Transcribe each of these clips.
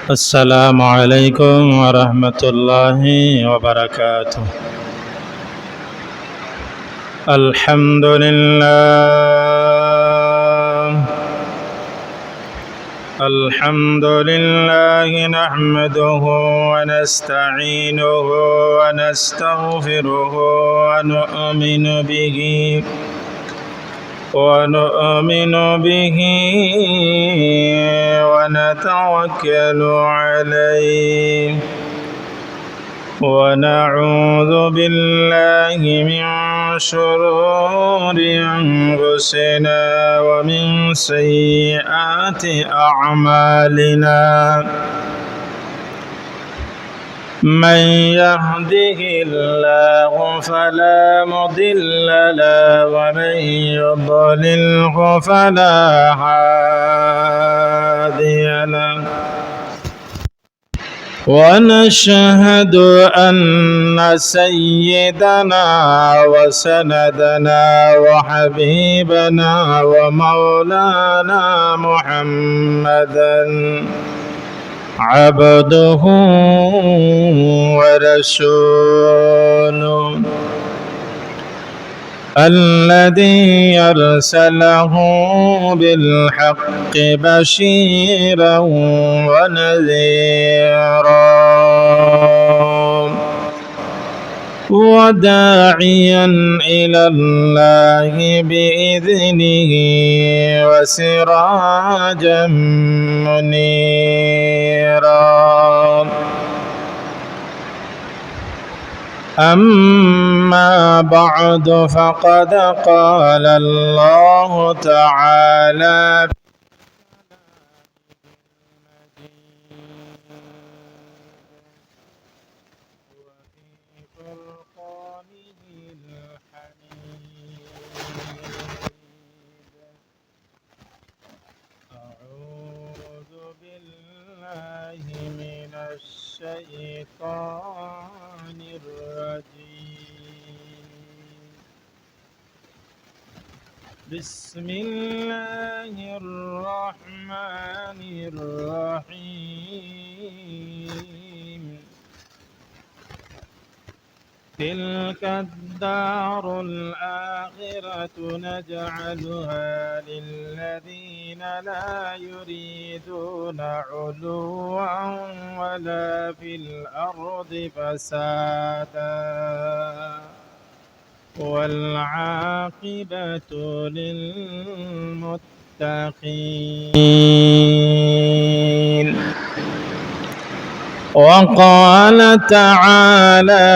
السلام عليكم ورحمة الله وبركاته. الحمد لله نحمده ونستعينه ونستغفره ونؤمن به ونتوكل عليه ونعوذ بالله من شرور أنفسنا ومن سيئات أعمالنا. من يهده الله فلا مضل له ومن يضلله فلا هادي له، ونشهد أن سيدنا وسندنا وحبيبنا ومولانا محمدا عبده ورسوله الذي أرسله بالحق بشيرا ونذيرا وداعيا إلى الله بإذنه وسراجا منيرا. أما بعد فقد قال الله تعالى وفي فرقانه الحميد: أعوذ بالله من الشيطان الرجيم. بسم الله الرحمن الرحيم. تلك الدار الآخرة نجعلها للذين لا يريدون علوا ولا في الأرض فسادا والعاقبة للمتقين. وقال تعالى: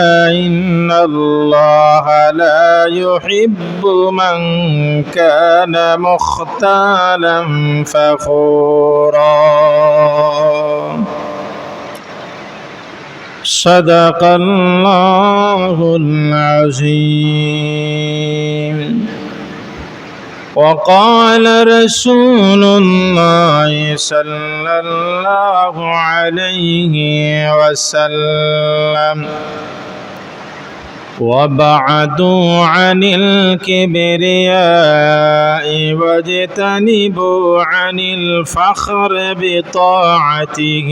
إن الله لا يحب من كان مختالا فخورا. صدق الله العظيم. وقال رسول الله صلى الله عليه وسلم: وابعدوا عن الكبرياء واجتنبوا عن الفخر بطاعته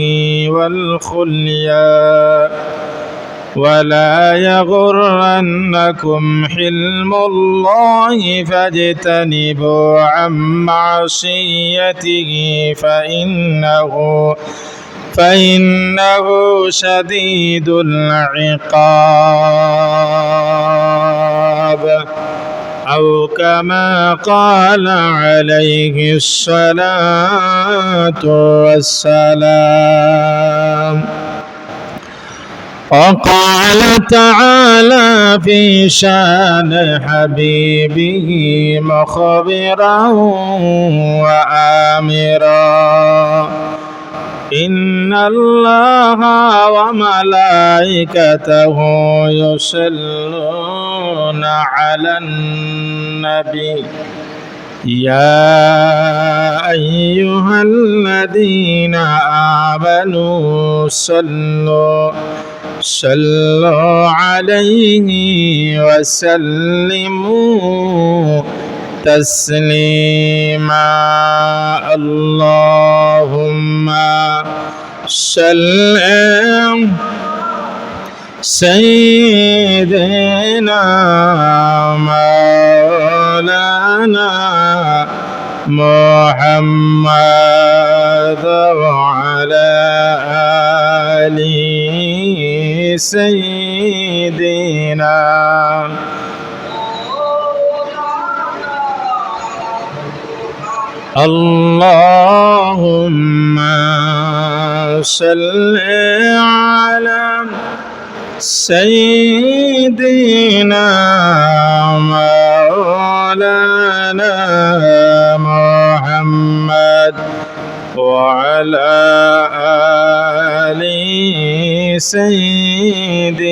والخليا، ولا يغرنكم حلم الله فاجتنبوا عن معصيته فإنه شديد العقاب، أو كما قال عليه الصلاة والسلام. وقال تعالى في شان حبيبه مخبرا وآمرا: إن الله وملائكته يصلون على النبي يا أيها الذين آمنوا صلوا عليه وسلموا تسليما. اللهم سلم سيدنا مولانا محمد وعلى آل سيدنا اللهم صل على سيدنا مولانا محمد وعلى آل سيدنا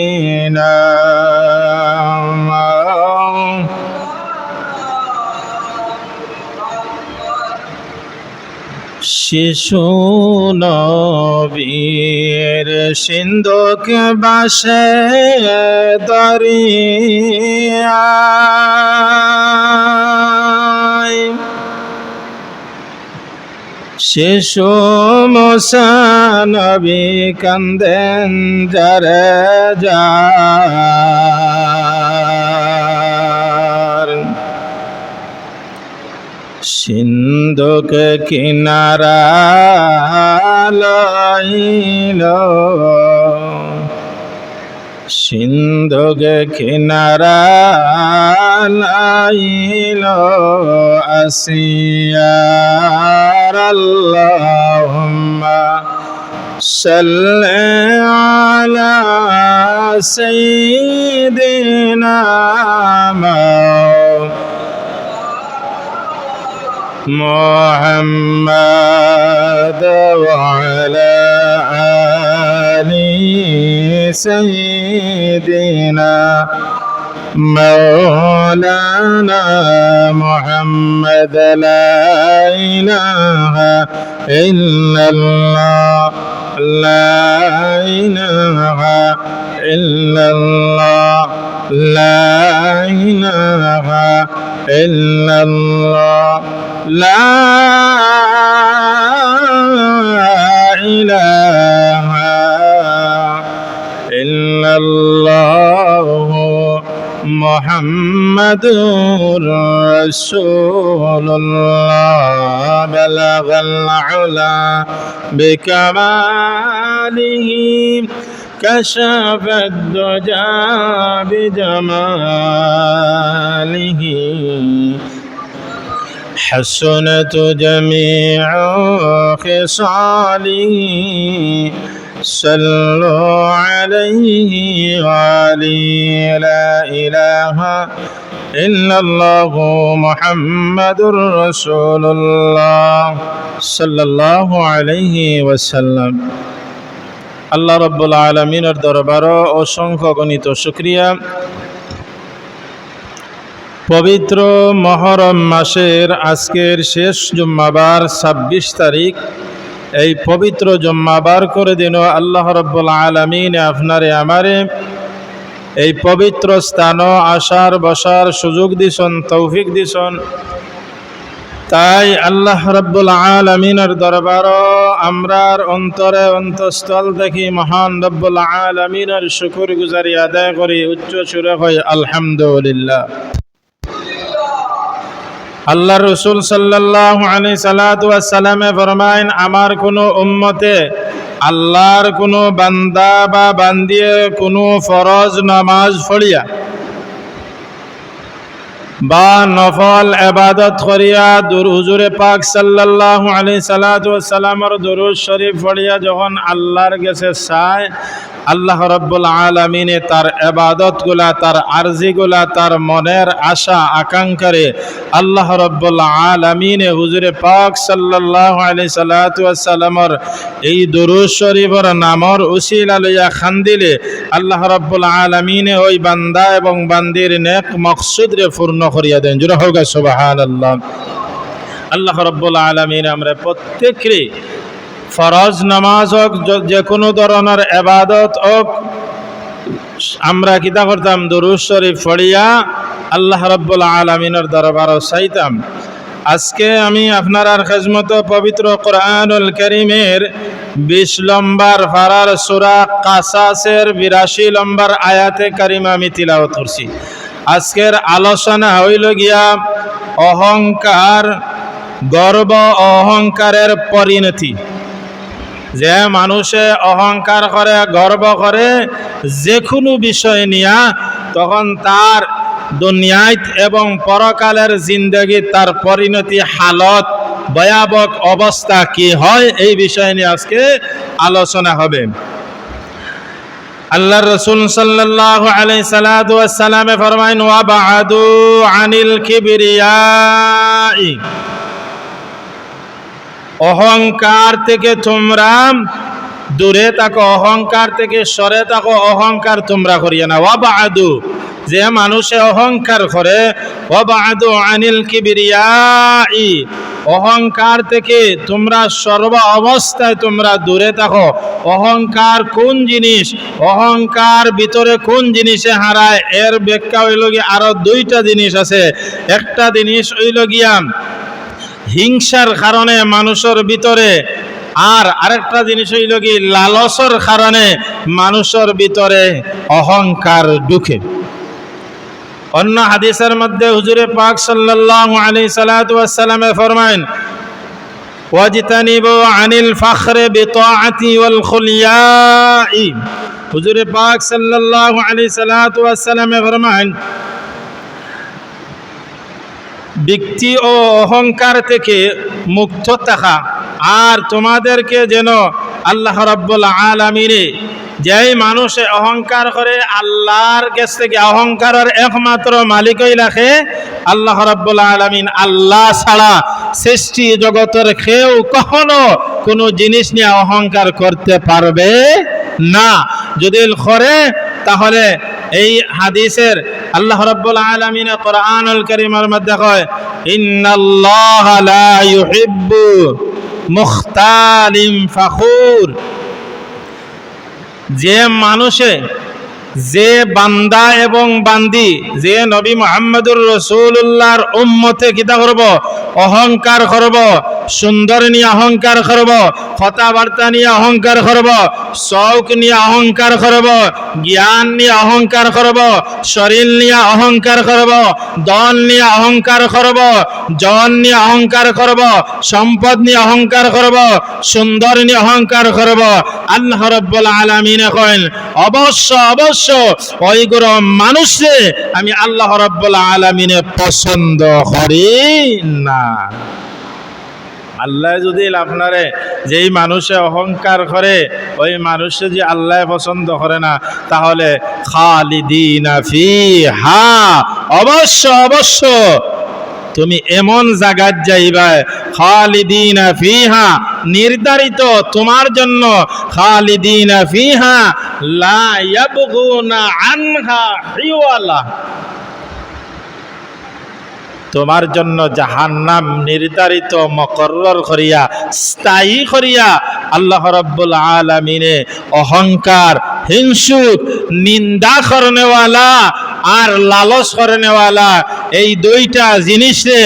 শিশু নবীর সিন্ধুক বাসে দরিয়ায় শিশু মুসা নবী কান্দেন যারে যার সিন্ধুক কিনারা লাইল সিন্ধুক কিনারা লাইল আসিয়ার আল্লাহুম্মা সাল্লি আলা সাইয়্যিদিনা محمد وعلى آل سيدنا مولانا محمد لا إله إلا الله لا إله إلا الله لا إله إلا الله لا إله إلا الله محمد رسول الله بلغ العلا بكماله كشف الدجى بجماله حسنت جميع خصاله صلوا عليه وعليه لا إله إلا الله محمد رسول الله صلى الله عليه وسلم আল্লাহ রাব্বুল আলামিনের দরবারে অসংখ্য গণিত শুকরিয়া। পবিত্র মুহররম মাসের আজকের শেষ জুম্মাবার ২৬ তারিখ, এই পবিত্র জুম্মাবার করে দিন আল্লাহ রাব্বুল আলামিন আপনারে আমারে এই পবিত্র স্থান আসার বসার সুযোগ দিছন, তৌফিক দিছন। তাই আল্লাহ রাব্বুল আলামিনের দরবারে আমরার অন্তরে অন্তঃস্থল থেকে মহান রাব্বুল আলামিনের শুকরগুজারি আদায় করি, উচ্চ সুরে হয় আলহামদুলিল্লাহ। আল্লাহ রসুল সাল্লাল্লাহু আলাইহি সাল্লামে ফরমায়েন, আমার কোনো উম্মতে আল্লাহর কোনো বান্দা বা বান্দিয়ে কোনো ফরজ নামাজ পড়িয়া বা নফল ইবাদত করিয়া হুজুরে পাক সাল্লাল্লাহু আলাইহি সাল্লামের দুরূদ শরীফ পড়িয়া যখন আল্লাহর কাছে চায়, আল্লাহ রাব্বুল আলামিনে তার ইবাদতগুলা, তার আরজিগুলা, তার মনের আশা আকাঙ্ক্ষারে আল্লাহ রাব্বুল আলামিনে হুজুরে পাক সাল্লাল্লাহু আলাইহি সাল্লামের এই দুরূদ শরীফের নামর উসিলা লইয়া খান্দিলে আল্লাহ রাব্বুল আলামিনে ওই বান্দা এবং বান্দির নেক মকসুদরে পূর্ণ করিয়া দেন। জোরে হোক সুবহানাল্লাহ। আল্লাহ রাব্বুল আলামিন আমরা প্রত্যেককে ফরজ নামাজ হোক, যে কোনো ধরনের ইবাদত হোক, আমরা কিতা করতাম? দুরূদ শরীফ পড়িয়া আল্লাহ রাব্বুল আলামিনের দরবারে চাইতাম। আজকে আমি আপনার খেজমত পবিত্র কোরআনুল কারীমের 20 নম্বর পারার সূরা কাসাসের 82 নম্বর আয়াতে কারিমা আমি তিলাওয়াত করছি। আজকের আলোচনা হইল গিয়া অহংকার, গর্ব অহংকারের পরিণতি। যে মানুষে অহংকার করে, গর্ব করে যে কোনো বিষয় নিয়া, তখন তার দুনিয়ায় এবং পরকালের জিন্দগি তার পরিণতি হালত ভয়াবহ অবস্থা কি হয়, এই বিষয় নিয়ে আজকে আলোচনা হবে। আল্লাহর রাসূল সাল্লাল্লাহু আলাইহি সাল্লাতু ওয়াস সালামে ফরমায়েন, ওয়া বা'দু আনিল কিবরিয়াই, অহংকার থেকে তোমরা দূরে থাকো, অহংকার থেকে সরে থাকো, অহংকার তোমরা করিও না। ওয়া বা'দু, যে মানুষে অহংকার করে, ওয়া বা'দু আনিল কিবরিয়াই, অহংকার থেকে তোমরা সর্ব অবস্থায় তোমরা দূরে থাকো। অহংকার কোন জিনিস, অহংকার ভিতরে কোন জিনিসে হারায়, এর ব্যাখ্যা হইল গিয়া আরো 2টা জিনিস আছে। একটা জিনিস হইল গিয়া হিংসার কারণে মানুষের ভিতরে, আর আরেকটা জিনিস হইল কি লালসের কারণে মানুষের ভিতরে অহংকার ঢুকে। অন্য হাদিসের মধ্যে হুজুরে পাক সাল্লাল্লাহু আলাইহি সাল্লাতু ওয়াস সালামে ফরমায়েন, ওয়াজতানিবু আনিল ফখরে বিতাআতি ওয়াল খুলিয়াই, হুজুরে পাক সাল্লাল্লাহু আলাইহি সাল্লাতু ওয়াস সালামে ফরমায়েন, ব্যক্তি ও অহংকার থেকে মুক্ত থাকা, আর তোমাদেরকে যেন আল্লাহ রাব্বুল আলামিনে, যেই মানুষে অহংকার করে আল্লাহর কাছ থেকে অহংকারের একমাত্র মালিকই রাখে আল্লাহ রাব্বুল আলামিন। আল্লাহ ছাড়া সৃষ্টি জগতের কেউ কখনো কোনো জিনিস নিয়ে অহংকার করতে পারবে না। যদি করে তাহলে এই হাদিসের আল্লাহ রাব্বুল আলামিন কোরআনুল কারীমের মধ্যে কয়, ইন্নাল্লাহা লা ইউহিব্বু মুখতালিন ফখুর, যে মানুষে, যে বান্দা এবং বান্দি, যে নবী মুহাম্মদুর রাসূলুল্লাহর উম্মতে কিতা করব, অহংকার করব, সুন্দর নিয়ে অহংকার করব, কথাবার্তা নিয়ে অহংকার করব, শৌক নিয়ে অহংকার করব, জ্ঞান নিয়ে অহংকার করব, শরীর নিয়ে অহংকার করব, ধন নিয়ে অহংকার করব, জন নিয়ে অহংকার করব, সম্পদ নিয়ে অহংকার করব, সুন্দর নিয়ে অহংকার করব, আল্লাহ রাব্বুল আলামিন কইন, অবশ্য অবশ্য ওইগুলো মানুষে আমি আল্লাহ রাব্বুল আলামিনে পছন্দ করি না। আল্লাহ যদি আপনারে, যেই মানুষে অহংকার করে ওই মানুষে যে আল্লাহ পছন্দ করে না, তাহলে খালিদিনা ফিহা, অবশ্য অবশ্য তুমি এমন জায়গায় যাইবা, খালিদিনা ফিহা, নির্ধারিত তোমার জন্য, খালিদিনা ফিহা লা ইয়াবগুনা আনহা হিওয়ালা, তোমার জন্য জাহান্নাম নির্ধারিত মুকররর করিয়া, স্থায়ী করিয়া আল্লাহ রাব্বুল আলামিনে অহংকার, হিংসুক, নিন্দা করনেওয়ালা আর লালস করনেওয়ালা, এই 2টা জিনিসে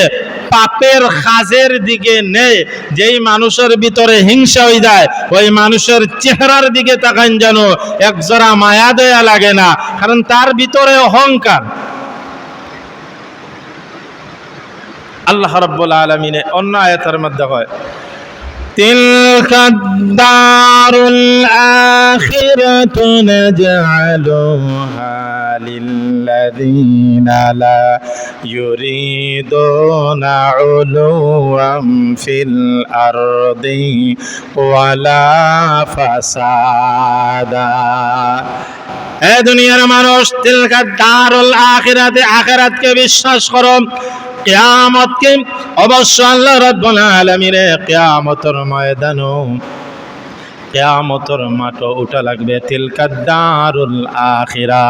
পাপের কাজের দিকে নেই। যেই মানুষের ভিতরে হিংসা হয়ে যায়, ওই মানুষের চেহারার দিকে তাকান যেন একজোড়া মায়া দয়া লাগে না, কারণ তার ভিতরে অহংকার। আল্লাহ রাব্বুল আলামিন অন্য আয়াতের মধ্যে কয়, তিলকা দারুল আখিরাতু নাজআলুহা লিল্লাযীনা লা ইউরিদুনা উলুওয়াম ফিল আরদি ওয়ালা ফাসাদা। এ দুনিয়ার মানুষ, তিলকা দারুল আখিরাতে, আখিরাতকে বিশ্বাস করো, কিয়ামতকে অবশ্য আল্লাহ রাব্বুল আলামিন কিয়ামতের ময়দানও, কিয়ামতের মাঠে উঠা লাগবে। তিলকা দারুল আখিরা,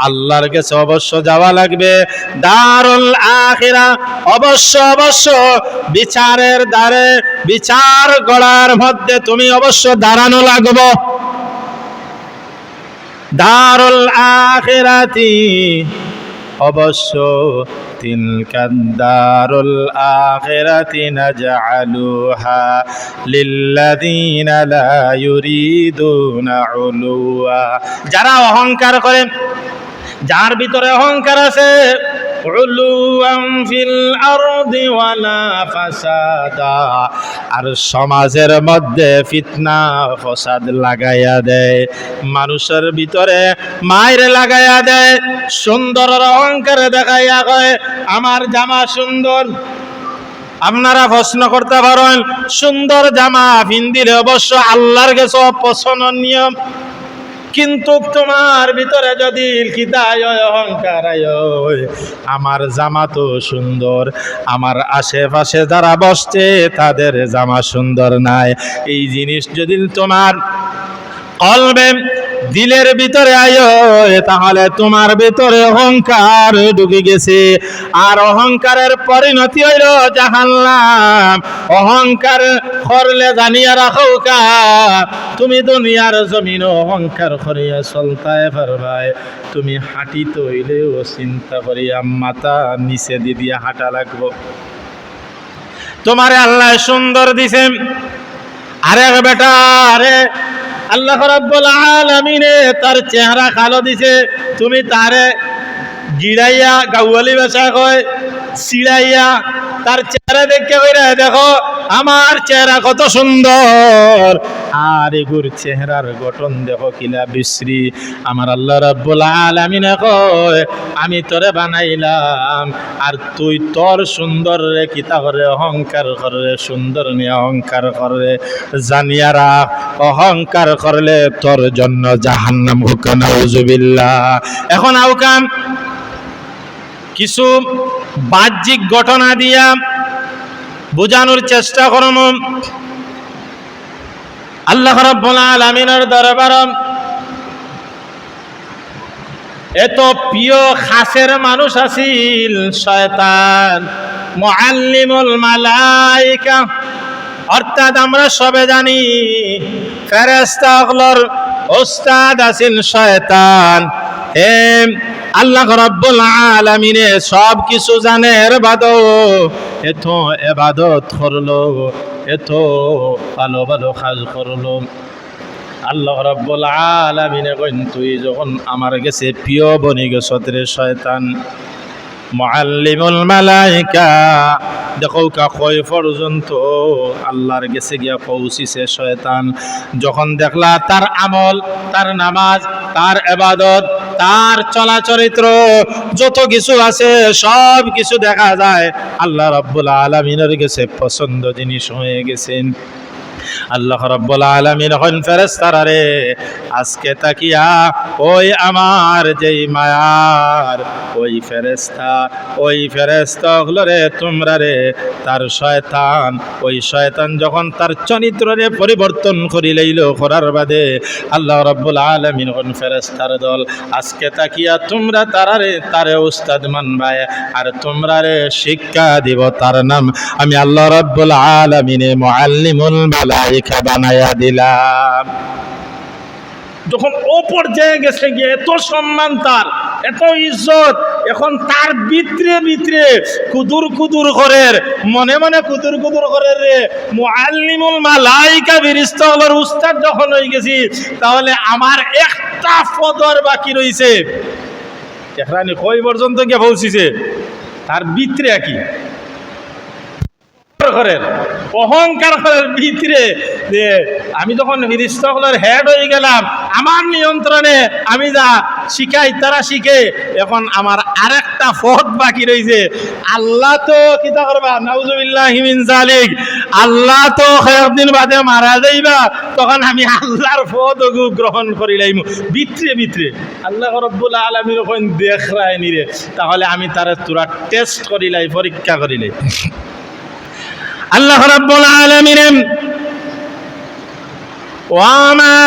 আল্লাহর কাছে অবশ্য যাওয়া লাগবে। দারুল আখিরা, অবশ্য অবশ্য বিচারের দ্বারে, বিচার গড়ার মধ্যে তুমি অবশ্য দাঁড়ানো লাগবে। দারুল আখিরাতি অবশ্য তিলকাদ দারুল আখিরাতি নাজআলুহা লিল্লাযীনা লা ইউরিদুনা উলুয়া। যারা অহংকার করে, যার ভিতরে অহংকার আছে, উলুওয়ান ফিল আরদি ওয়ালা ফাসাদা, আর সমাজের মধ্যে ফিতনা ফসাদ লাগাইয়া দেয়, মানুষের ভিতরে মায়ের লাগাইয়া দেয়, সুন্দর অহংকার দেখাইয়া কয় আমার জামা সুন্দর। আপনারা প্রশ্ন করতে পারেন, সুন্দর জামা পিন্দিলে অবশ্য আল্লাহর কাছে অপছন্দনীয়, কিন্তু তোমার ভিতরে যদি অহংকার আমার জামা তো সুন্দর, আমার আশেপাশে যারা বসছে তাদের জামা সুন্দর নাই, এই জিনিস যদি তোমার কলবে দিলের ভিতরে আয়ো, তাহলে তোমার ভিতরে অহংকার ঢুকে গেছে, আর অহংকারের পরিণতি হইল জাহান্নাম। অহংকার করলে জানিয়া রাখো কা, তুমি দুনিয়ার জমিন অহংকার করিয়া চলতায় পারবাই, তুমি হাঁটিতে হইলেও চিন্তা করিয়া মাথা নিচে দিয়ে হাঁটা লাগবো। তোমারে আল্লাহ সুন্দর দিছে, আরে বেটা আরে আল্লাহ রাব্বুল আলামিনে তার চেহারা কালো দিছে, তুমি তারে গিড়াইয়া গাউয়ালি ভাষা কয় সিড়াইয়া তার চেহারা দেখে কইরা দেখো আমার চেহারা কত সুন্দর, আর এগুর চেহারার গঠন দেখো কিলা বিশ্রী। আমার আল্লাহ রাব্বুল আলামিনে কয় আমি তোরে বানাইলাম, আর তুই তোর সুন্দর রে কিতা করে অহংকার করে, সুন্দর নিয়ে অহংকার করে, জানিয়া রাখ অহংকার করলে তোর জন্য জাহান্নাম হুক নাউজুবিল্লাহ। এখন আউকাম কিছু বাহ্যিক ঘটনা দিয়া বোঝানোর চেষ্টা করম। আল্লাহ রাব্বুল আলামিনের দরবারে এত প্রিয় খাসের মানুষ আছিল শয়তান, মুআল্লিমুল মালায়েকা, অর্থাৎ আমরা সবে জানি ফেরেশতাগুলোর ওস্তাদ আছিল শয়তান। আল্লাহ রাব্বুল আলামিনে সব কিছু জানের বাদও এত ইবাদত করলো, এত ভালো ভালো কাজ করলো। আল্লাহ রাব্বুল আলামিনে কইন তুই যখন আমার কাছে প্রিয় বনি গেছত রে শয়তান, মুআল্লিমুল মালায়েকা, দেখো কা কয় পর্যন্ত আল্লাহর কাছে গিয়া পৌঁছিছে শয়তান। যখন দেখলা তার আমল, তার নামাজ, তার ইবাদত, তার চলাচরিত্র যত কিছু আছে সব কিছু দেখা যায় আল্লাহ রাব্বুল আলামিনের কাছে পছন্দ জিনিস হয়ে গেছেন। আল্লাহ রাব্বুল আলামিন হন ফেরেশতারা রে আজকে তাকিয়া ওই আমার যেই মায়ার ওই ফেরেশতা হলো রে তোমরা রে তার শয়তান, ওই শয়তান যখন তার চরিত্র রে পরিবর্তন করি লইল করার বাদে আল্লাহ রাব্বুল আলামিন হন ফেরেশতার দল আজকে তাকিয়া তোমরা তারে উস্তাদ মানবায়, আর তোমরা রে শিক্ষা দিব তার নাম আমি আল্লাহ রাব্বুল আলামিনে মুআল্লিমুল মালায়েকা বানায়া দিলাম। যখন ও পর্যায়ে গেছে গিয়ে এত সম্মান, তার এত ইজ্জত, এখন তার ভিতরে কুদুর করে মনে মনে কুদুর করে রে মুআল্লিমুল মালায়েকা ফেরেশতাগুলোর উস্তাদ যখন হয়ে গেছি, তাহলে আমার একটা পদর বাকি রইছে। এখানে কই পর্যন্ত গিয়ে পৌঁছিছে, তার ভিতরে কি করেন অহংকার করার ভিতরে যে আমি যখন ফেরেশতাগুলোর হেড হয়ে গেলাম, আমার নিয়ন্ত্রণে আমি যা শিখাই তারা শিখে, এখন আমার আরেকটা পথ বাকি রয়েছে। আল্লাহ তো কিতা করবা, নাউজুবিল্লাহি মিন যালিক, আল্লাহ তো কয়েকদিন বাদে মারা যাইবা, তখন আমি আল্লাহর পথ গ্রহণ করিলাম ভিতরে আল্লাহ রাব্বুল আলামিন যখন দেখরায় নিরে, তাহলে আমি তার তোরা টেস্ট করিলাই, পরীক্ষা করিলাই। আল্লাহ রাব্বুল আলামিন ওয়া মা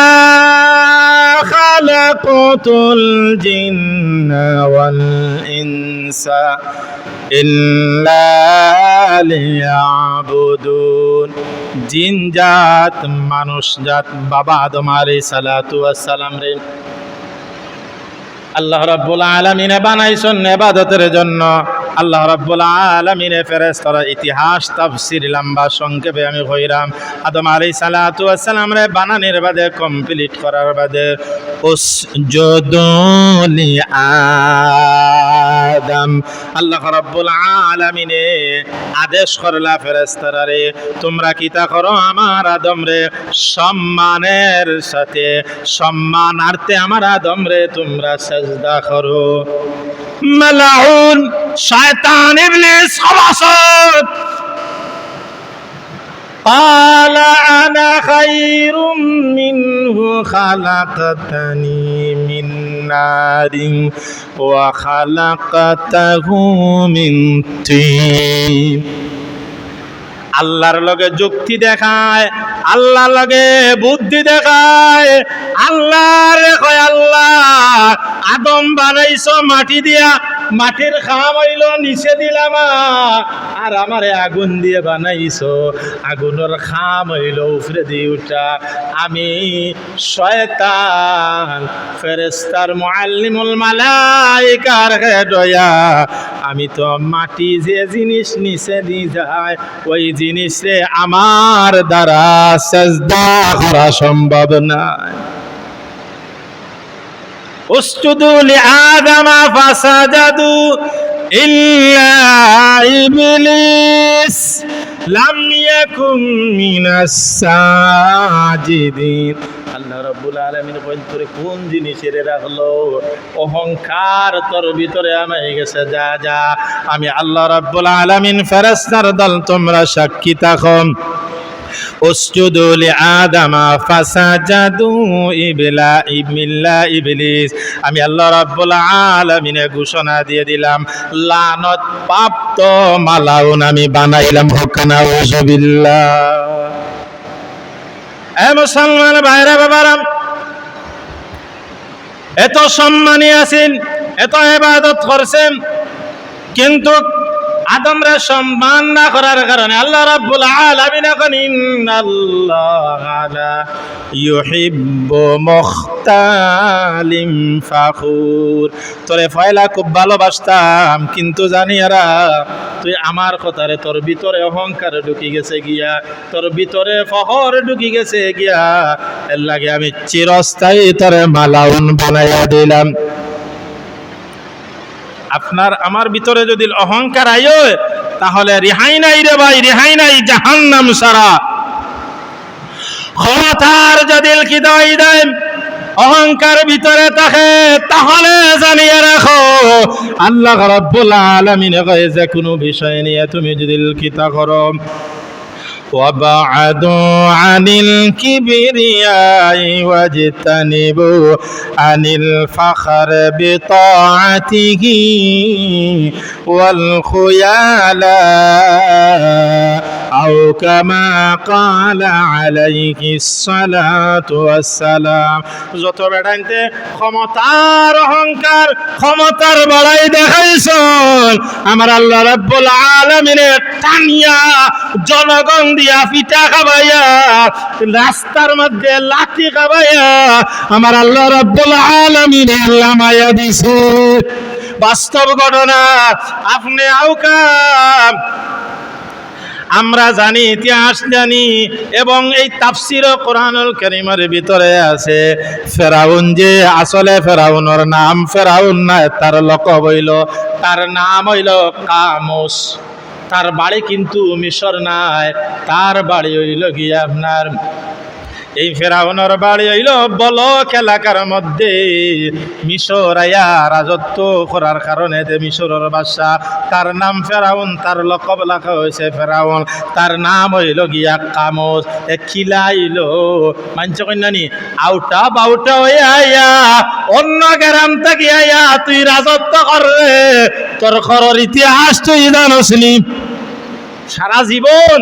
খালাকাতুল জিন্না ওয়াল ইনসা ইল্লা লিয়াবুদুন, জিন জাত মানুষ জাত বাবা আদম আলাইহিস সালাতু ওয়াস সালাম রে আল্লাহ রাব্বুল আলামিনে বানাইছেন ইবাদতের জন্য। আল্লাহ রাব্বুল আলামিনে ফেরেশতারা ইতিহাস তাফসীর লম্বা সংক্ষেপে আমি কইরাম। আদম আলাইহিস সালাতু ওয়াস সালাম রে বানানোর বাদে কমপ্লিট করার বাদে উসজুদু লি আদম, আল্লাহ রাব্বুল আলামিনে আদেশ করলা ফেরেশতারা রে তোমরা কিতা করো আমার আদম রে সম্মানের সাথে সম্মানার্থে আমার আদম রে তোমরা সেজদা করো। মালাউন শয়তান ইবলিস খলাসত قال أنا خير منه خلقتني من نار وخلقته من طين। আল্লাহর লগে যুক্তি দেখায়, আল্লাহর লগে বুদ্ধি দেখায়। আল্লাহর কয় আল্লাহ আদম বানাইছো মাটি দিয়া, মাটির খাম হইল নিচে দিলাম, আর আমারে আগুন দিয়ে বানাইছো, আগুনের খাম হইল উপরে দিয়ে উঠা। আমি শয়তান ফেরেশতার মুআল্লিমুল মালাইকার দয়া, আমি তো মাটি যে জিনিস নিচে দিয়ে যায় ওই জিনিসে আমার দ্বারা সেজদা করা সম্ভব নয়। উসজুদু লিআদামা ফাসাজাদু ইল্লা ইবলিস লাম ইয়াকুম মিনাস সাজিদিন। আল্লাহ রাব্বুল আলামিন কইন তোরে কোন জিনিসের রাখলো? অহংকার তোর ভিতরে আমায় গেছে, যা যা আমি আল্লাহ রাব্বুল আলামিন ফেরেশতার দল তোমরা সাক্ষী থাকো। উসজুদু লিআদামা ফাসাজাদু ইল্লা ইবলিস, আমি আল্লাহ রাব্বুল আলামিনে ঘোষণা দিয়ে দিলাম লানত প্রাপ্ত মালাউন আমি বানাইলাম। হকানা ওয়াজবিল্লাহ। এ মুসলমান ভাইরা বাবারা, এত সম্মানী আছেন, এত ইবাদত করছেন, কিন্তু আদমরা সম্মান না করার কারণে আল্লাহ রাব্বুল আলামিন এখন ইন্নাল্লাহা লা ইউহিব্বু মুখতালিম ফাখুর। তোরে ফয়লা খুব ভালোবাসতাম, কিন্তু জানি এরা তুই আমার কথারে তোর ভিতরে অহংকার ঢুকি গেছে গিয়া, তোর ভিতরে ফখর ঢুকি গেছে গিয়া, এর লাগে আমি চিরস্থায়ী তোরে মালাউন বানাইয়া দিলাম। আপনার আমার ভিতরে যদি অহংকার আইয় তাহলে রেহাই নাই রে ভাই, রেহাই নাই, জাহান্নাম সারা। ক্ষমতার যদি কিদাই দেয় অহংকার ভিতরে থাকে তাহলে জানিয়ে রাখো আল্লাহ রাব্বুল আলামিন কয় যে কোনো বিষয় নিয়ে তুমি যদি কিতা করো وَابْعَدُوا عَنِ الْكِبْرِيَاءِ وَاجْتَنِبُوا عَنِ الْفَخْرِ بِطَاعَتِهِ وَالْخُيَلَاءِ أَوْ كَمَا قَالَ عَلَيْهِ الصَّلَاةُ وَالسَّلَامُ। যত বেড়াইতে ক্ষমতার অহংকার, ক্ষমতার বড়াই দেখাইছেন আমার আল্লাহ রাব্বুল আলামিনের টানিয়া জনগণ দিয়া পিঠা খাবাইয়া, রাস্তার মধ্যে লাঠি খাবাইয়া আমার আল্লাহ রাব্বুল আলামিন লামাইয়া দিছে। বাস্তব ঘটনা, আপনি আউকাম আমরা জানি, ইতিহাস জানি, এবং এই তাফসীর কোরআনুল কারীমের ভিতরে আছে ফেরাউন যে আসলে ফেরাউনের নাম ফেরাউন না, তার লকব হইল, তার নাম হইল কামুস। তার বাড়ি কিন্তু মিশর নাই, তার বাড়ি হইল গিয়া আপনার এই ফেরাউনের বাড়ি হইল বলক এলাকার মধ্যে। মিশর আয়া রাজত্ব করার কারণে মিশরের বাদশা, তার নাম ফেরাউন, তার লকব লেখা হয়েছে ফেরাউন, তার নাম হইল গিয়া কামুস। খিলাইল মানছ কন্যানি আউটা বাউটা হয়ে আয়া অন্য গ্রাম থেকে আয়া তুই রাজত্ব করে, তোর ঘরের ইতিহাস তুই জানসনি। সারা জীবন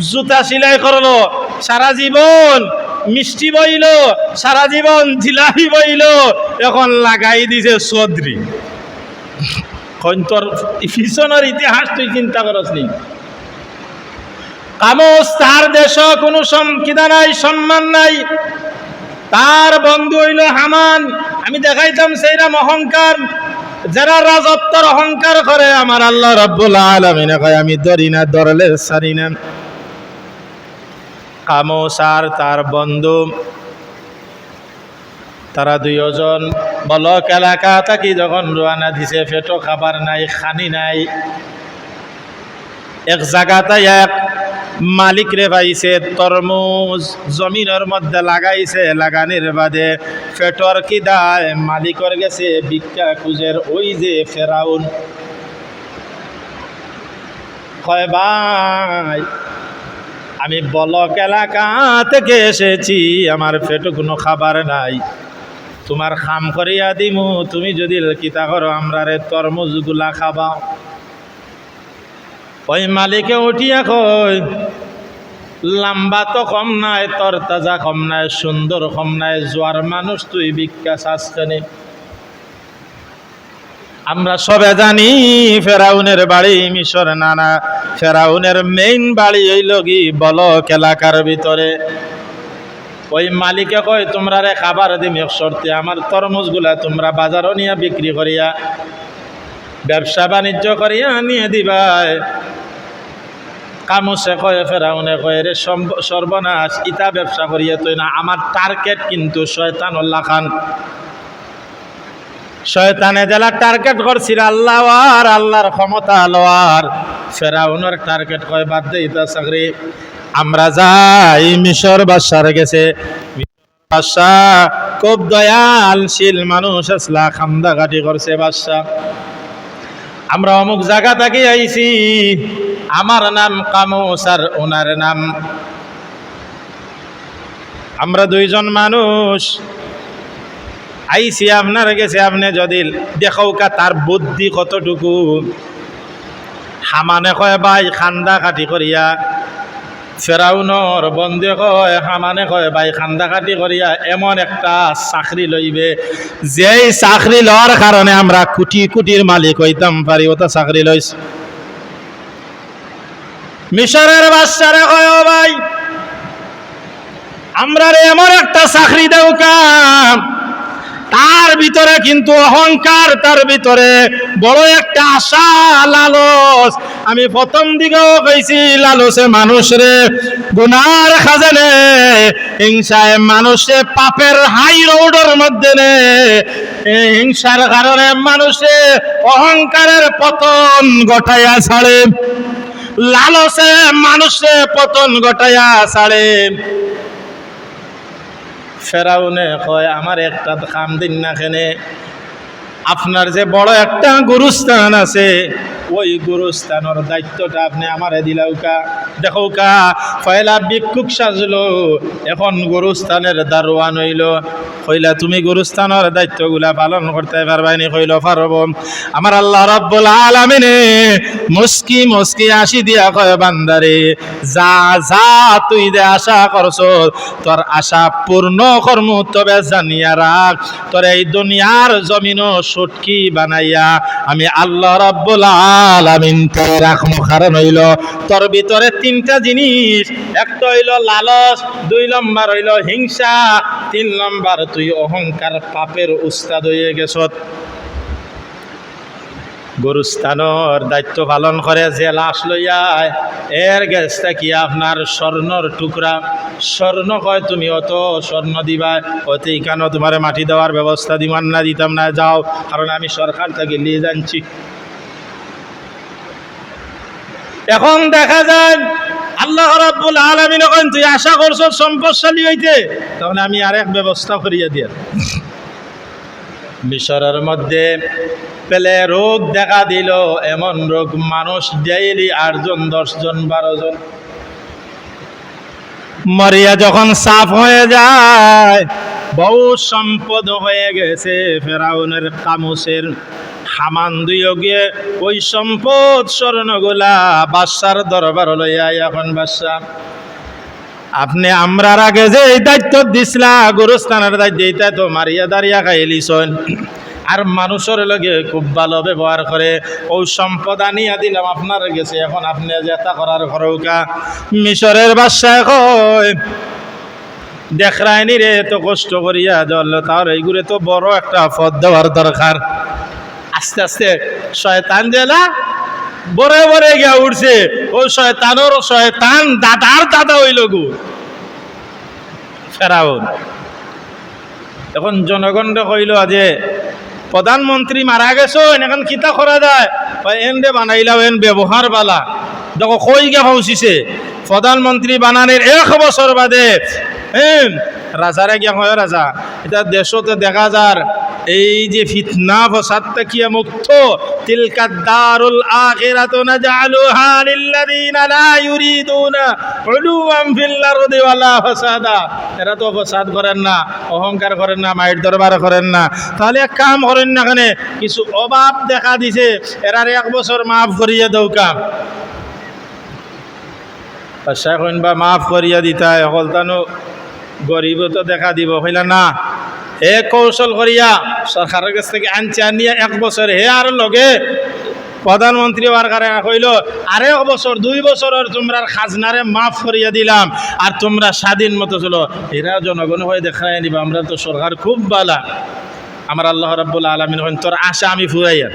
জুতা সেলাই করলো, সারা জীবন মিষ্টি বইল, সারা জীবন জিলাপি বইল, এখন লাগাই দিছে চৌধুরী। তোর পিছনের ইতিহাস তুই চিন্তা করস নি। কামুস তার দেশ কোনো কিদা নাই, সম্মান নাই। তার বন্ধু হইল হামান। আমি দেখাইতাম সেইরাম অহংকার, যারা রাজত্বর অহংকার করে আমার আল্লাহ রাব্বুল আলামিন কয় আমি ধরি না, ধরলে ছাড়ি না। কামুস আর তার বন্ধু তারা দুইজন বলক এলাকা থাকি যখন রওনা দিছে, পেটো খাবার নাই, খানি নাই। এক জায়গাতে এক মালিক রে পাইছে, তরমুজ জমিনের মধ্যে লাগাইছে, লাগানির বাদে পেটর কিদায় মালিকর গেছে ভিক্ষা খুঁজের। ওই যে ফেরাউন কয় ভাই আমি বলক এলাকা থেকে এসেছি, আমার পেটে কোনো খাবার নাই, তোমার খাম করিয়া দিমু, তুমি যদি কিতা করো আমরা রে তরমুজ গুলা খাবা। ওই মালিকে উঠিয়া কয় লম্বা তো কম নাই, তরতাজা কম নাই, সুন্দর কম নাই, জোয়ার মানুষ তুই ভিক্ষা চাচ্ছেনি। আমরা সবে জানি ফেরাউনের বাড়ি মিশর নানা, ফেরাউনের মেইন বাড়ি হইল কি বলক এলাকার ভিতরে। ওই মালিকে কয় তোমরা রে খাবার দিম এক শর্তে, আমার তরমুজ গুলা তোমরা বাজারও নিয়ে বিক্রি করিয়া ব্যবসা বাণিজ্য করিয়া নিয়ে দিবাই। কামুসে কয় ফেরাউনে কয় রে সর্বনাশ, ইটা ব্যবসা করিয়া তুই না, আমার টার্গেট কিন্তু শয়তানুল্লাহ খান। শয়তানে জেলা টার্গেট করছিল আল্লাহ আর আল্লাহর ক্ষমতা লওয়ার। ফেরাউনের টার্গেট কয় বাদ দে ইতা চাকরি, আমরা যাই মিশর বাদশার গেছে। বাদশাহ খুব দয়ালশীল মানুষ আসলা, খামদাঘাটি করছে বাদশাহ। আমরা অমুক জায়গা থেকে আইছি, আমার নাম কামুস আর ওনার নাম, আমরা দুইজন মানুষ আইছি আপনার গেছে, আপনি যদি দেখাওকা তার বুদ্ধি কতটুকু। হামানে কয় ভাই খান্দা কাটি করিয়া, ফেরাউনর বন্ধে কয় হামানে কয় ভাই খান্দা কাটি করিয়া এমন একটা চাকরি লইবে, যেই চাকরি লওয়ার কারণে আমরা কোটি কোটির মালিক হইতাম পারি, ওটা চাকরি লইছে। মিশরের বাদশারে কয় ও ভাই আমরা এমন একটা চাকরি দেও কাম, তার ভিতরে কিন্তু অহংকার, তার ভিতরে বড় একটা আশা লালস। আমি প্রথম দিকেও কইছি লালসে মানুষরে গুনার খাজানে, হিংসায় মানুষে পাপের হাই রোডের মধ্যে নে, হিংসার কারণে মানুষে অহংকারের পতন ঘটাইয়া ছাড়ে, লালসে মানুষে পতন ঘটাইয়া ছাড়ে। ফেরাউনে কয় আমার একটা কাম দিন না কেনে, আপনার যে বড় একটা গুরুস্থান আছে, ওই গুরুস্থানের দায়িত্বটা আপনি আমারে দিলাউকা। দেখোকা পয়লা ভিক্ষুক সাজলো, এখন গুরুস্থানের দারোয়ান হইল। কইলা তুমি গুরুস্থানের দায়িত্বগুলা পালন করতে পারবাইনি? কইল পারব। আমার আল্লাহ রাব্বুল আলামিনে মুস্কি মুস্কি হাসি দিয়া কয় বান্দারে যা যা তুই যে আশা করছ তোর আশা পূর্ণ কর্ম, তবে জানিয়া রাখ তোর এই দুনিয়ার জমিনও সুটকি বানাইয়া আমি আল্লাহ রাব্বুল আলামিন তোর রাখমু। কারণ হইল তোর ভিতরে তিনটা জিনিস, একটা হইল লালস, 2 নম্বর হইল হিংসা, 3 নম্বর তুই অহংকার, পাপের উস্তাদ হয়ে গেছ। গুরুস্থানের দায়িত্ব পালন করে যে লাশ লইয়া এর গেছটা কি আপনার স্বর্ণর টুকরা, স্বর্ণ কয় তুমি অত স্বর্ণ দিবা, অতি কেন তোমার মাটি দেওয়ার ব্যবস্থা দিমান না, দিতাম না, যাও, কারণ আমি সরকার থেকে নিয়ে যাচ্ছি। এখন দেখা যায় আল্লাহ রাব্বুল আলামিন যখন তুই আশা করছ সম্পদশালী হইতে, তখন আমি আরেক ব্যবস্থা করিয়া দিয়া। মিশরের মধ্যে পেলে রোগ দেখা দিল, এমন রোগ মানুষ ডেইলি 8 জন 10 জন 12 জন মরিয়া যখন সাফ হয়ে যায়, বহু সম্পদ হয়ে গেছে ফেরাউনের কামুসের। হামান দুইও গিয়ে ওই সম্পদ স্বর্ণগুলা বাদশার দরবার লইয়া, এখন বাদশা আপনি আমরার আগে যে এই দায়িত্ব দিছিলা গুরুস্থানের দায়িত্ব, এইটা তো মারিয়া দাঁড়িয়া খাইলিছেন, আর মানুষের লগে খুব ভালো ব্যবহার করে, ওই সম্পদ আনিয়া দিলাম আপনার গেছে, এখন আপনি যেটা করার করৌকা। মিশরের বাদশা কয় দেখরায়নি রে এত কষ্ট করিয়া জল তার এইগুলো তো বড় একটা পদ দেওয়ার দরকার। আস্তে আস্তে শয়তান জেলা বরে বরে গিয়া উঠছে, ওই শয়তান দাদার দাদা হইল গো ফেরাউন। এখন জনগণকে কইল যে প্রধানমন্ত্রী মারা গেছো, এখন কিতা করা যায়? এন দে বানাইলাম, এন ব্যবহার বালা। দেখো কই গিয়া পৌঁছিছে প্রধানমন্ত্রী বানানোর 1 বছর বাদে। রাজারে গিয়া কয়, রাজা এটা দেশতে দেখা যার এই যে ফিতনা ফসাদ থেকে মুক্ত, তিলকা দারুল আখিরাতু নাজআলুহা লিল্লাযিনা লা ইউরিদুনা উলুওয়ান ফিল আরদি ওয়ালা ফাসাদা। এরা তো ফসাদ করেন না, অহংকার করেন না, মাইর দরবার করেন না। তাহলে এক কাম করেন না, কেন কিছু অভাব দেখা দিছে, এরার 1 বছর মাফ করিয়ে দাও কাম। এখন বা মাফ করিয়া দিতা এখন তানো গরিব তো দেখা দিব। হইলা না, হে কৌশল করিয়া সরকারের কাছ থেকে আনিয়া 1 বছর হে আর লগে প্রধানমন্ত্রী হওয়ার কারণে কইল, আরে 1 বছর 2 বছরের তোমরা খাজনারে মাফ করিয়া দিলাম, আর তোমরা স্বাধীন মতো চলো। এরা জনগণ হয়ে দেখায় নিবা আমরা তো সরকার খুব বালা। আমার আল্লাহ রাব্বুল আলামিন কইন, তোর আশা আমি ফুরাইয়া,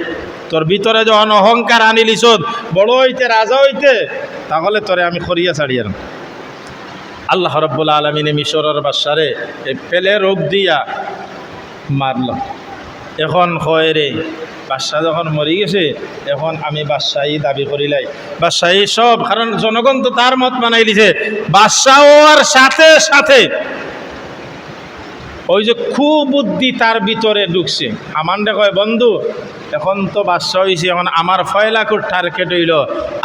তোর ভিতরে যখন অহংকার আনিলিস বড় হইতে রাজা হইতে, তাহলে তোরে আমি করিয়া ছাড়িয়া। আল্লাহ রাব্বুল আলামিন মিশরের বাদশারে পেলে রোগ দিয়া মারল। এখন কয় রে, বাদশাহ যখন মরি গেছে, এখন আমি বাদশাহী দাবি করিলাই। বাদশাহী সব, কারণ জনগণ তো তার মত বানাই দিছে। বাদশাহ ওর সাথে সাথে ওই যে কুবুদ্ধি তার ভিতরে ঢুকছে। আমান্ডে কয়, বন্ধু এখন তো বাদশাহ হয়েছে, এখন আমার ফয়লাকুর টার্গেট হইল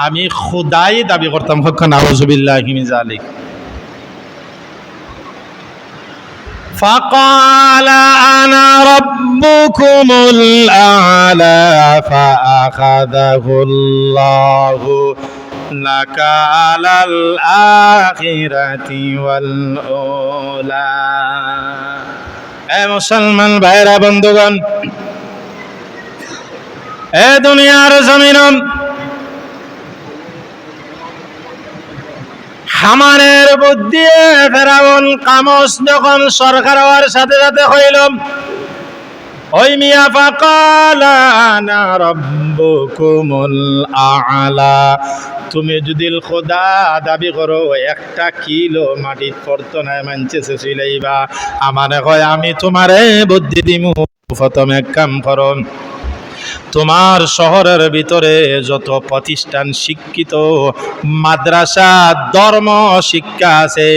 আমি খুদাই দাবি করতাম। হক নাউযুবিল্লাহি মিন যালিক। فقال أنا ربكم الأعلى فأخذه الله نكال الآخرة والأولى। এ মুসলমান ভাইরা বন্ধুগণ, এ দুনিয়ার জমিন হামানের বুদ্ধি ফেরাউন কামস যখন সরকার হওয়ার সাথে সাথে হইল, ওই মিয়া ফাকালা আনা রাব্বুকুমুল আ'লা। তুমি যদি খোদা দাবি করো 1 কিলো মাটির পড়তো না মানছে চলাইবা। আমারে কয় আমি তোমারে বুদ্ধি দিমু, প্রথম এক কাম করো, তোমার শহরের ভিতরে যত প্রতিষ্ঠান শিক্ষিত মাদ্রাসা ধর্ম শিক্ষা আছে,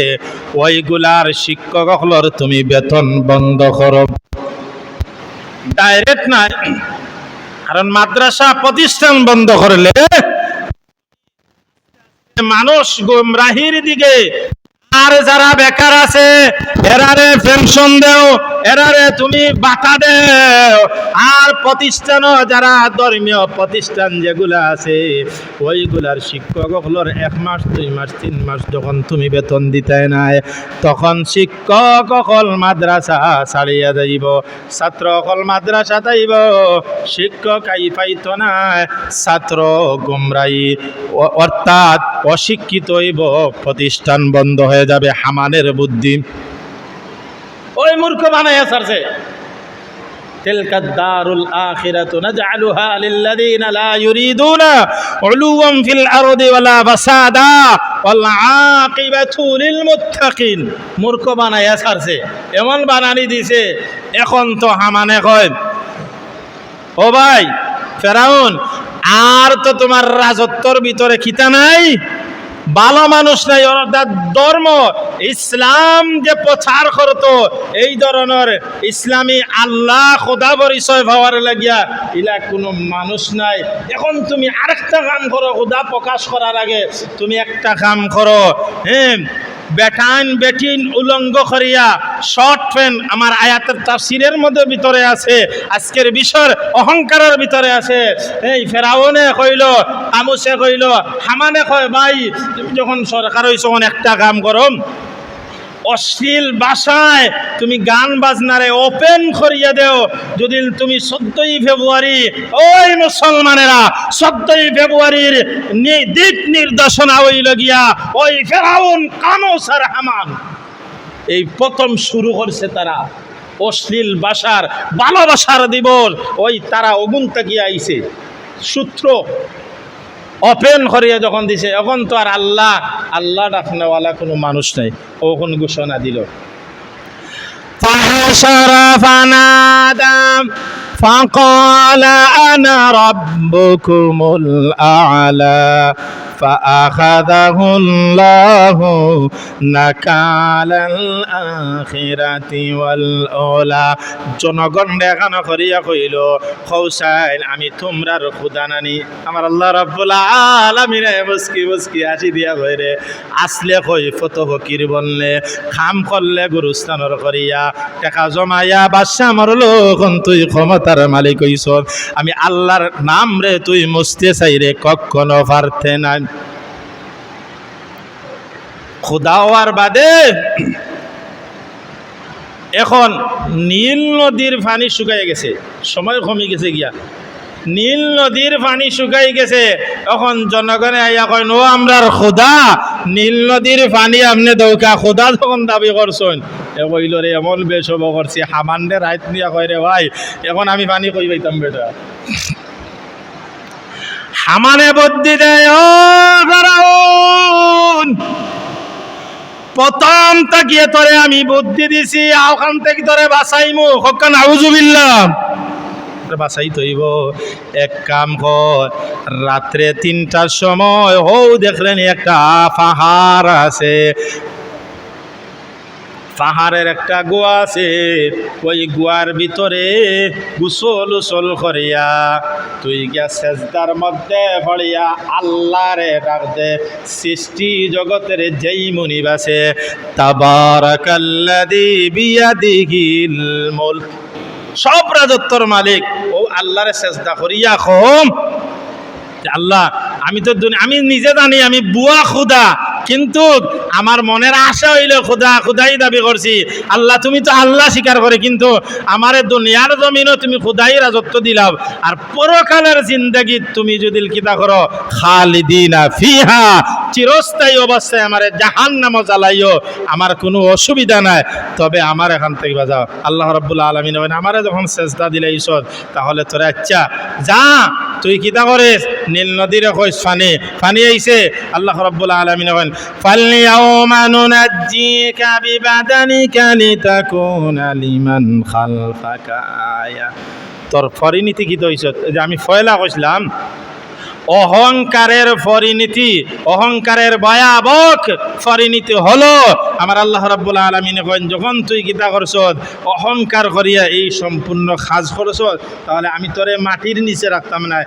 ওইগুলার শিক্ষকগুলোর তুমি বেতন বন্ধ করো। ডাইরেক্ট না, কারণ মাদ্রাসা প্রতিষ্ঠান বন্ধ করলে মানুষ গোমরাহির দিকে, আর যারা বেকার আছে এরারে পেনশন দেও, এরারে তুমি বাতা দেও। আর প্রতিষ্ঠান যারা ধর্মীয় প্রতিষ্ঠান যেগুলা আছে, ওইগুলার শিক্ষকগুলোর 1 মাস 2 মাস 3 মাস যখন তুমি বেতন দিতে নাই, তখন শিক্ষক অকল মাদ্রাসা ছাড়িয়া যাইব, ছাত্র অকল মাদ্রাসা যাইব, শিক্ষক আই পাইত না, ছাত্র গুমরাহি অর্থাৎ অশিক্ষিত হইব, প্রতিষ্ঠান বন্ধ হয়ে যাবে। হামানের বুদ্ধি ওই মূর্খ বানাইয়া ছাড়ছে। তিলকা দারুল আখিরাতু নাজআলুহা লিল্লাযিনা লা ইউরিদুনা উলুওয়ান ফিল আরদি ওয়ালা ফাসাদা ওয়াল আকিবাতু লিল মুত্তাকিন। মূর্খ বানাইয়া ছাড়ছে, এমন বানানি দিছে। এখন তো হামানে কয়, ও ভাই ফেরাউন, আর তো তোমার রাজত্বর ভিতরে খিতা নাই, ভালো মানুষ নাই, অর্থাৎ ধর্ম ইসলাম যে প্রচার করতো, এই ধরনের ইসলামী আল্লাহ খোদা পরিচয় পাওয়ার লাগিয়া ইলা কোনো মানুষ নাই। এখন তুমি আরেকটা কাম করো, খোদা প্রকাশ করার আগে তুমি একটা কাম করো, বেটান বেটিন উলঙ্গ করিয়া শর্ট প্যান্ট, আমার আয়াতের তাফসীরের মধ্যে ভিতরে আছে, আজকের বিষয় অহংকারের ভিতরে আছে। এই ফেরাউনে কইল, আমুসে কইল, হামানে কয়, ভাই তুমি যখন সরকার হইছ একটা কাম করো, অশ্লীল ভাষায় তুমি গান বাজনারে ওপেন করিয়া দেও। যদি তুমি 14ই ফেব্রুয়ারি, ওই মুসলমানেরা 14ই ফেব্রুয়ারির দিক নির্দেশনা হইল গিয়া ওই ফেরাউন কামস আর হামান এই প্রথম শুরু করছে তারা অশ্লীল ভাষার ভালোবাসার দিবস। ওই তারা অগুন তাকিয়ে আইছে, সূত্র ওপেন করিয়া যখন দিছে, এখন তো আর আল্লাহ ডাকনেওয়ালা কোনো মানুষ নাই। ওখন ঘোষণা দিল, فحشر فنادى فقال أنا ربكم الأعلى فأخذه الله نكال الآخرة والأولى। জনগণ দেখানো করিয়া কইল, কৌশাইল আমি তোমরার খুদা নানি, আমার আল্লাহ রাব্বুল আলামিন মুস্কি মুস্কি হাসি দিয়া কইরে, আসলে কই ফত ফকির বললে, খাম করলে গুরুস্থানর করিয়া টাকা জমাইয়া বাদশা মরলো, কোন তুই ক্ষমতার মালিক হইছ, আমি আল্লাহর নাম রে তুই মুছতে চাই রে, কখনো পারতে না। খুদা হওয়ার বাদে এখন নীল নদীর পানি শুকাই গেছে, সময় কমে গেছে গিয়া, নীল নদীর পানি শুকাই গেছে। এখন জনগণে আইয়া কয়, নো আমরার খুদা, নীল নদীর পানি আপনি দৌকা খুদা যখন দাবি করছেন। এ কইল রে এমন বেশব করছি, হামানরে রাইত নিয়া কয় রে ভাই এখন আমি পানি কই পাইতাম বেটা। হামানে বুদ্ধি দেয়, ও ফেরাউন, প্রথম তাকিয়ে তোরে আমি বুদ্ধি দিছি, ওখান থেকে তোরে বাঁচাইমু, হকান আউযুবিল্লাহ, বাঁচাই তৈব। এক কাম কর, রাত্রে 3টার সময় হৌ দেখলেন একটা পাহাড় আছে, পাহাড়ের একটা গুয়া আছে, ওই গুয়ার ভিতরে গুসল উসল করিয়া তুই গিয়া সেজদার মধ্যে পড়িয়া আল্লাহরে ডাক দে। সৃষ্টি জগতের যেই মুনিব আছে, তাবারাকাল্লাযী বিয়াদিহিল মুলক, সব রাজত্বর মালিক, ও আল্লাহরে সেজদা করিয়া কম, আল্লাহ আমি তো আমি নিজে জানি আমি বুয়া খুদা, কিন্তু আমার মনের আশা হইল খুদাই দাবি করছি, আল্লাহ তুমি তো আল্লাহ স্বীকার করে, কিন্তু আমার দুনিয়ার জমিনও তুমি খুদাই রাজত্ব দিলাও, আর পরকালের জিন্দেগি তুমি যদি কিতা করো, খালিদিনা ফিহা, চিরস্থায়ী অবস্থায় আমার জাহান্নামে জ্বালাইও, আমার কোনো অসুবিধা নাই, তবে আমার এখান থেকে বাজাও। আল্লাহ রাব্বুল আলামিন আমারে যখন সেজদা দিলাইছ, তাহলে তোরা আচ্ছা যা, তুই কিতা করিস, নীল নদীর কইস পানি আইছে। আল্লাহ রাব্বুল আলামিন বলেন, ফালইয়াউমা নুনাজ্জিকা বিবাদানিকা লিতাকুনা লিমান খালফাকা আয়া। তোর পরিণতি কি হইছ, যে আমি ফয়লা কইছিলাম, অহংকারের পরিণতি, অহংকারের ভয়াবহ পরিণতি হলো, আমার আল্লাহ রাব্বুল আলামিন কইন, যখন তুই কিতা করছ, অহংকার করিয়া এই সম্পূর্ণ কাজ করছ, তাহলে আমি তোরে মাটির নিচে রাখতাম না,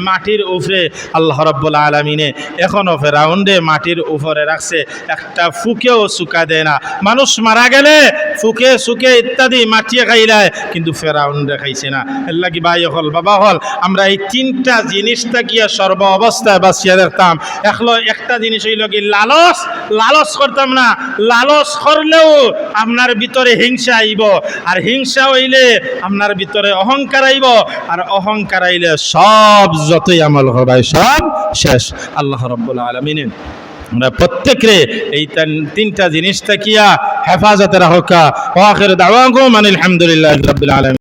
মাটির উপরে আল্লাহ রাব্বুল আলামিনে এখনো ফেরাউন্ডে মাটির উপরে রাখছে, একটা ফুকেও শুকা দেয় না। মানুষ মারা গেলে ফুকে সুকে ইত্যাদি মাটিয়ে খাইলায়, কিন্তু ফেরাউন্ডে খাইছে না। এর লাগি ভাই হল বাবা হল, আমরা এই 3টা জিনিসটা কি সর্ব অবস্থায় বাঁচিয়ে দেখতাম। একটা জিনিস হইল কি, লালস করতাম না, লালস করলেও আপনার ভিতরে হিংসা আইব, আর হিংসা হইলে আপনার ভিতরে অহংকার আইব, আর অহংকার আইলে সব যতই আমল হবে সব শেষ। আল্লাহ রাব্বুল আলামিন আমরা প্রত্যেকে এই 3টা জিনিস থাকিয়া হেফাজতে রাখা। ওয়া আখিরু দাওয়াকুম আনিল হামদুলিল্লাহি রাব্বিল আলামিন।